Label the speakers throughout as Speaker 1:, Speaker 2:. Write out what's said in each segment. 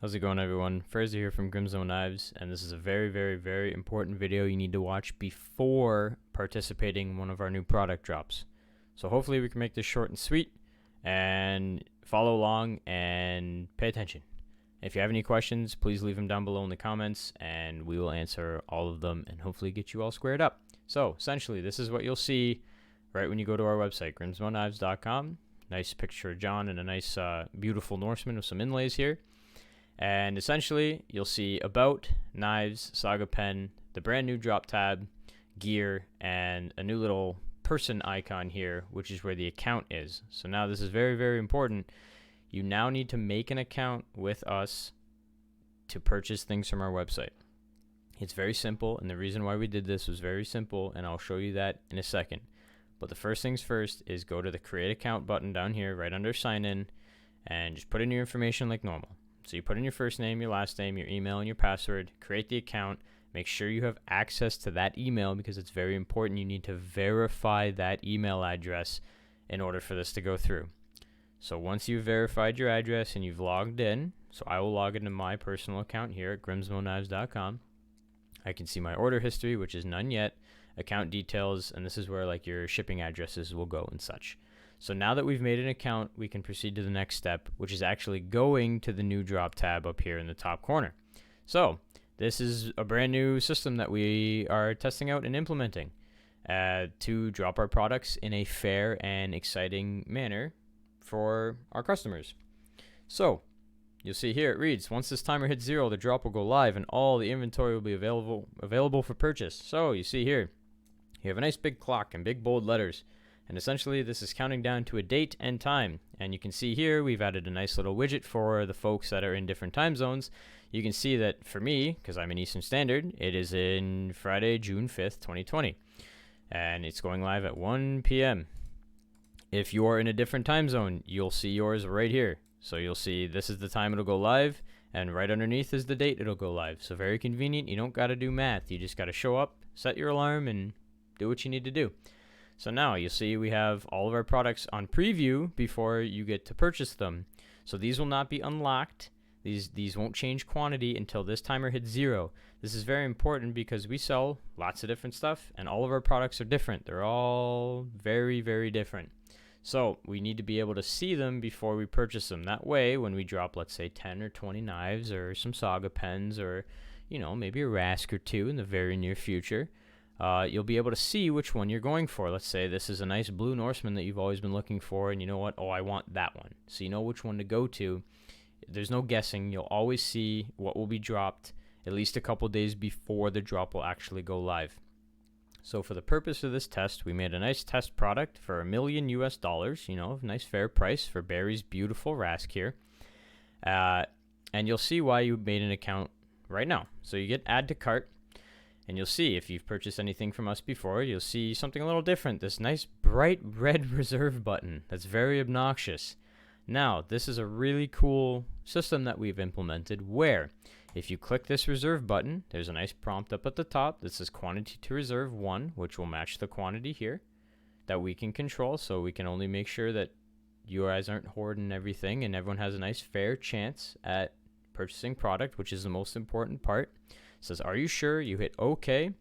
Speaker 1: How's it going, everyone? Fraser here from Grimzone Knives, and this is a very important video you need to watch before participating in one of our new product drops. So hopefully we can make this short and sweet, and follow along and pay attention. If you have any questions, please leave them down below in the comments, and we will answer all of them and hopefully get you all squared up. So essentially, this is what you'll see right when you go to our website, grimzoneknives.com. Nice picture of John and a nice beautiful Norseman with some inlays here. And essentially, you'll see About, Knives, Saga Pen, the brand new drop tab, gear, and a new little person icon here, which is where the account is. So now this is very important. You now need to make an account with us to purchase things from our website. It's very simple, and the reason why we did this was very simple, and I'll show you that in a second. But the first things first is go to the Create Account button down here, right under Sign In, and just put in your information like normal. So you put in your first name, your last name, your email, and your password, create the account, make sure you have access to that email because it's very important. You need to verify that email address in order for this to go through. So once you've verified your address and you've logged in, so I will log into my personal account here at grimzoneknives.com. I can see my order history, which is none yet, account details, and this is where like your shipping addresses will go and such. So now that we've made an account, we can proceed to the next step, which is actually going to the new drop tab up here in the top corner. So this is a brand new system that we are testing out and implementing to drop our products in a fair and exciting manner for our customers. So you'll see here it reads, once this timer hits 0, the drop will go live and all the inventory will be available for purchase. So you see here, you have a nice big clock and big bold letters. And essentially, this is counting down to a date and time. And you can see here, we've added a nice little widget for the folks that are in different time zones. You can see that for me, because I'm in Eastern Standard, it is in Friday, June 5th, 2020. And it's going live at 1 p.m. If you are in a different time zone, you'll see yours right here. So you'll see this is the time it'll go live, and right underneath is the date it'll go live. So very convenient. You don't got to do math. You just got to show up, set your alarm, and do what you need to do. So now you'll see we have all of our products on preview before you get to purchase them. So these will not be unlocked. These won't change quantity until this timer hits 0. This is very important because we sell lots of different stuff and all of our products are different. They're all very different. So we need to be able to see them before we purchase them. That way, when we drop, let's say 10 or 20 knives or some Saga pens or, you know, maybe a Rask or two in the very near future, you'll be able to see which one you're going for. Let's say this is a nice blue Norseman that you've always been looking for, and you know what? Oh, I want that one. So you know which one to go to. There's no guessing. You'll always see what will be dropped at least a couple days before the drop will actually go live. So for the purpose of this test, we made a nice test product for $1 million US, you know, nice fair price for Barry's beautiful Rask here. And you'll see why you made an account right now. So you get add to cart. And you'll see, if you've purchased anything from us before, you'll see something a little different. This nice bright red reserve button that's very obnoxious. Now, this is a really cool system that we've implemented where if you click this reserve button, there's a nice prompt up at the top that says quantity to reserve 1, which will match the quantity here that we can control. So we can only make sure that you guys aren't hoarding everything and everyone has a nice fair chance at purchasing product, which is the most important part. It says, are you sure? You hit OK.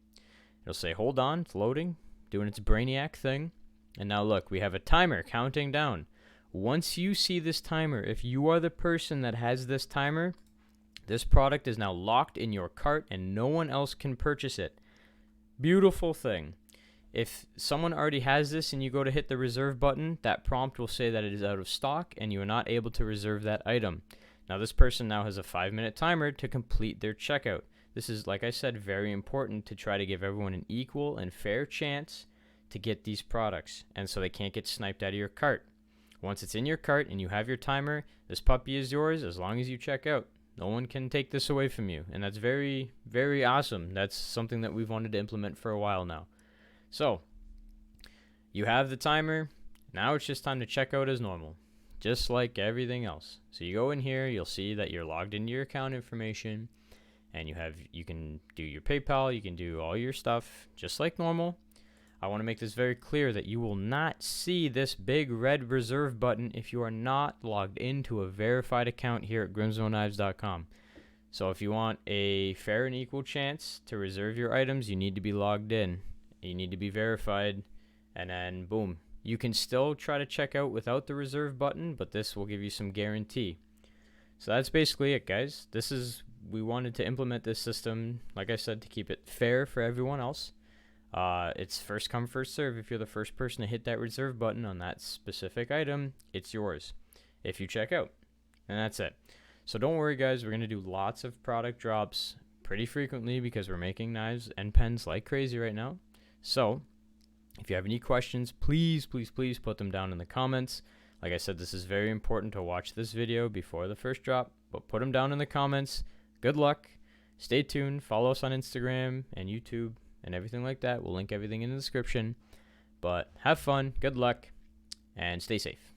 Speaker 1: It'll say, hold on, it's loading, doing its brainiac thing. And now look, we have a timer counting down. Once you see this timer, if you are the person that has this timer, this product is now locked in your cart and no one else can purchase it. Beautiful thing. If someone already has this and you go to hit the reserve button, that prompt will say that it is out of stock and you are not able to reserve that item. Now this person now has a 5-minute timer to complete their checkout. This is, like I said, very important to try to give everyone an equal and fair chance to get these products, and so they can't get sniped out of your cart. Once it's in your cart and you have your timer, this puppy is yours as long as you check out. No one can take this away from you, and that's very awesome. That's something that we've wanted to implement for a while now. So you have the timer. Now it's just time to check out as normal, just like everything else. So you go in here, you'll see that you're logged into your account information. And you can do your PayPal, you can do all your stuff just like normal. I want to make this very clear that you will not see this big red reserve button if you are not logged into a verified account here at grimzoneknives.com. So if you want a fair and equal chance to reserve your items, you need to be logged in. You need to be verified, and then boom. You can still try to check out without the reserve button, but this will give you some guarantee. So that's basically it, guys. We wanted to implement this system, like I said, to keep it fair for everyone else. It's first come, first serve. If you're the first person to hit that reserve button on that specific item, it's yours if you check out. And that's it. So don't worry, guys. We're going to do lots of product drops pretty frequently because we're making knives and pens like crazy right now. So if you have any questions, please, please, please put them down in the comments. Like I said, this is very important to watch this video before the first drop, but put them down in the comments. Good luck. Stay tuned. Follow us on Instagram and YouTube and everything like that. We'll link everything in the description. But have fun, good luck, and stay safe.